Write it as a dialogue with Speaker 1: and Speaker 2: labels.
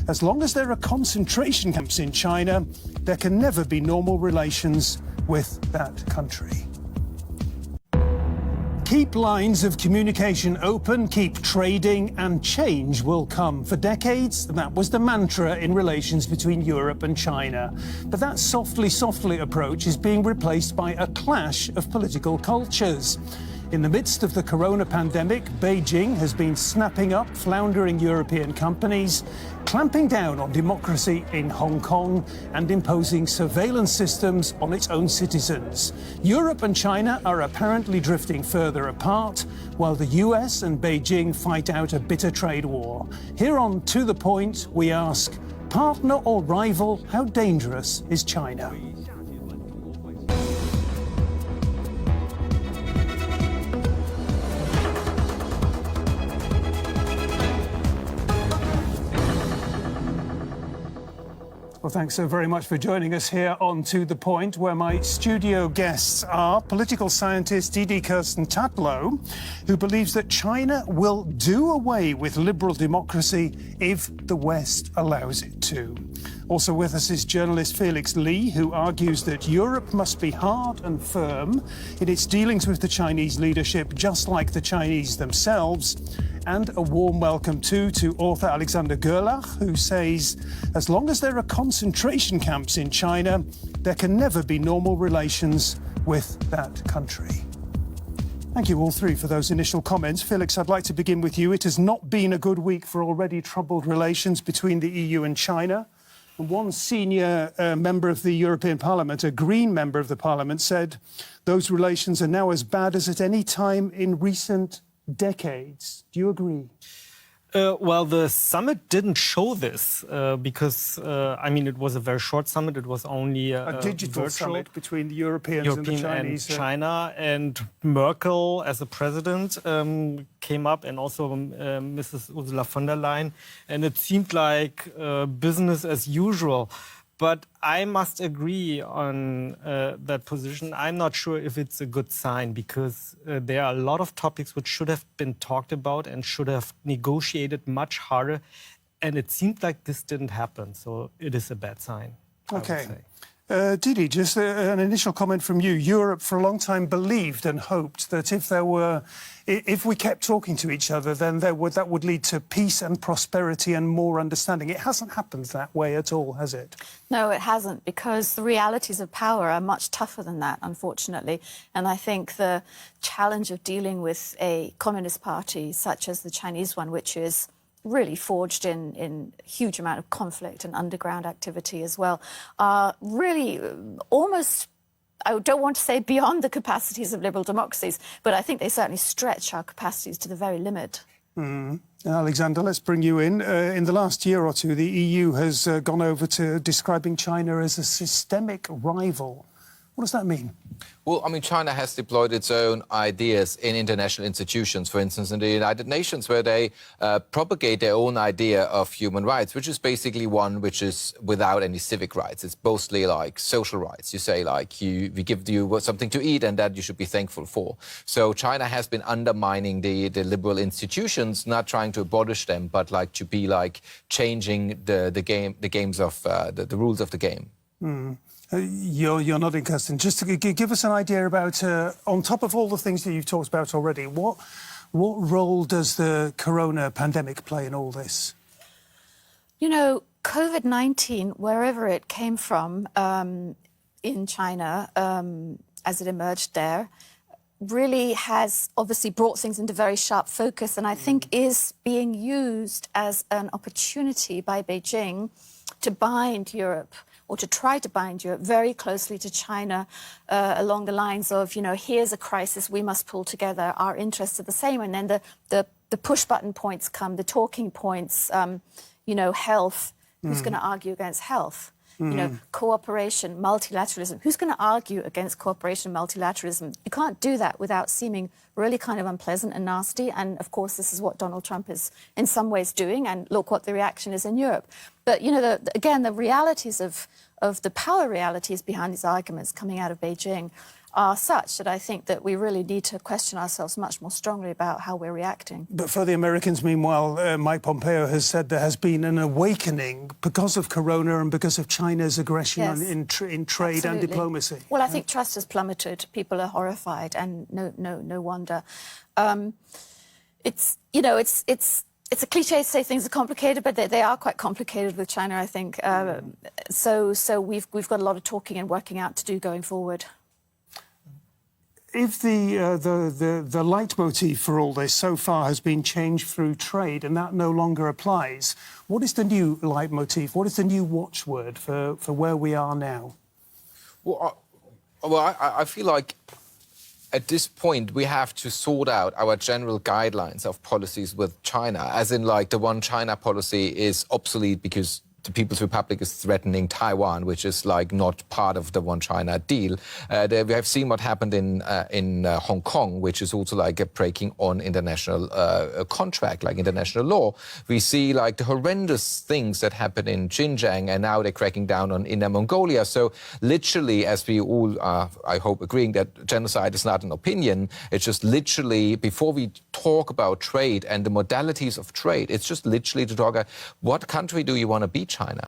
Speaker 1: As long as there are concentration camps in China, there can never be normal relations with that country. Keep lines of communication open, keep trading, and change will come. For decades, that was the mantra in relations between Europe and China. But that softly approach is being replaced by a clash of political cultures. In the midst of the corona pandemic, Beijing has been snapping up floundering European companies, clamping down on democracy in Hong Kong, and imposing surveillance systems on its own citizens. Europe and China are apparently drifting further apart, while the US and Beijing fight out a bitter trade war. Here on To The Point, we ask, partner or rival, how dangerous is China? Well, thanks so very much for joining us here on To The Point, where my studio guests are political scientist Didi Kirsten Tatlow, who believes that China will do away with liberal democracy if the West allows it to. Also with us is journalist Felix Li, who argues that Europe must be hard and firm in its dealings with the Chinese leadership, just like the Chinese themselves. And a warm welcome too to author Alexander Gerlach, who says, as long as there are concentration camps in China, there can never be normal relations with that country. Thank you all three for those initial comments. Felix, I'd like to begin with you. It has not been a good week for already troubled relations between the EU and China. And one senior member of the European Parliament, a Green member of the Parliament, said those relations are now as bad as at any time in recent decades. Do you agree?
Speaker 2: Well, the summit didn't show this because, I mean, it was a very short summit. It was only
Speaker 1: a digital summit between the Europeans and the Chinese.
Speaker 2: And China, and Merkel, as a president, came up, and also Mrs. Ursula von der Leyen. And it seemed like business as usual. But I must agree on that position. I'm not sure if it's a good sign, because there are a lot of topics which should have been talked about and should have negotiated much harder. And it seemed like this didn't happen. So it is a bad sign,
Speaker 1: Okay.
Speaker 2: I would say.
Speaker 1: Didi, just an initial comment from you. Europe for a long time believed and hoped that if we kept talking to each other, then that would lead to peace and prosperity and more understanding. It hasn't happened that way at all, has it?
Speaker 3: No, it hasn't, because the realities of power are much tougher than that, unfortunately. And I think the challenge of dealing with a communist party such as the Chinese one, which is really forged in huge amount of conflict and underground activity as well, are really almost, I don't want to say beyond the capacities of liberal democracies, but I think they certainly stretch our capacities to the very limit.
Speaker 1: Alexander, let's bring you in. In the last year or two, the EU has gone over to describing China as a systemic rival. What does that mean?
Speaker 4: Well, I mean, China has deployed its own ideas in international institutions, for instance, in the United Nations, where they propagate their own idea of human rights, which is basically one which is without any civic rights. It's mostly like social rights. You say, like, we give you something to eat and that you should be thankful for. So China has been undermining the liberal institutions, not trying to abolish them, but like to be like changing the games of the rules of the game.
Speaker 1: You're nodding, Kirsten. Just to give us an idea about, on top of all the things that you've talked about already, what role does the corona pandemic play in all this?
Speaker 3: You know, COVID-19, wherever it came from in China, as it emerged there, really has obviously brought things into very sharp focus, and I think is being used as an opportunity by Beijing to bind Europe, or to try to bind Europe very closely to China along the lines of, you know, here's a crisis, we must pull together, our interests are the same. And then the push-button points come, the talking points, you know, health, who's going to argue against health? You know, cooperation, multilateralism. Who's going to argue against cooperation and multilateralism? You can't do that without seeming really kind of unpleasant and nasty. And, of course, this is what Donald Trump is in some ways doing. And look what the reaction is in Europe. But, you know, again, the realities of the power realities behind these arguments coming out of Beijing are such that I think that we really need to question ourselves much more strongly about how we're reacting.
Speaker 1: But for the Americans, meanwhile, Mike Pompeo has said there has been an awakening because of Corona and because of China's aggression
Speaker 3: Yes.
Speaker 1: in trade and
Speaker 3: Absolutely.
Speaker 1: diplomacy.
Speaker 3: Well, I think trust has plummeted. People are horrified, and no wonder. It's a cliche to say things are complicated, but they are quite complicated with China, I think. So we've got a lot of talking and working out to do going forward.
Speaker 1: If the leitmotif for all this so far has been change through trade and that no longer applies, what is the new leitmotif? What is the new watchword for where we are now?
Speaker 4: Well, I feel like at this point we have to sort out our general guidelines of policies with China, as in like the one China policy is obsolete because the People's Republic is threatening Taiwan, which is like not part of the One China deal. We have seen what happened in Hong Kong, which is also like a breaking on international contract, like international law. We see like the horrendous things that happen in Xinjiang, and now they're cracking down on Inner Mongolia. So literally, as we all are, I hope, agreeing that genocide is not an opinion, it's just literally, before we talk about trade and the modalities of trade, it's just literally to talk about what country do you want to be, China?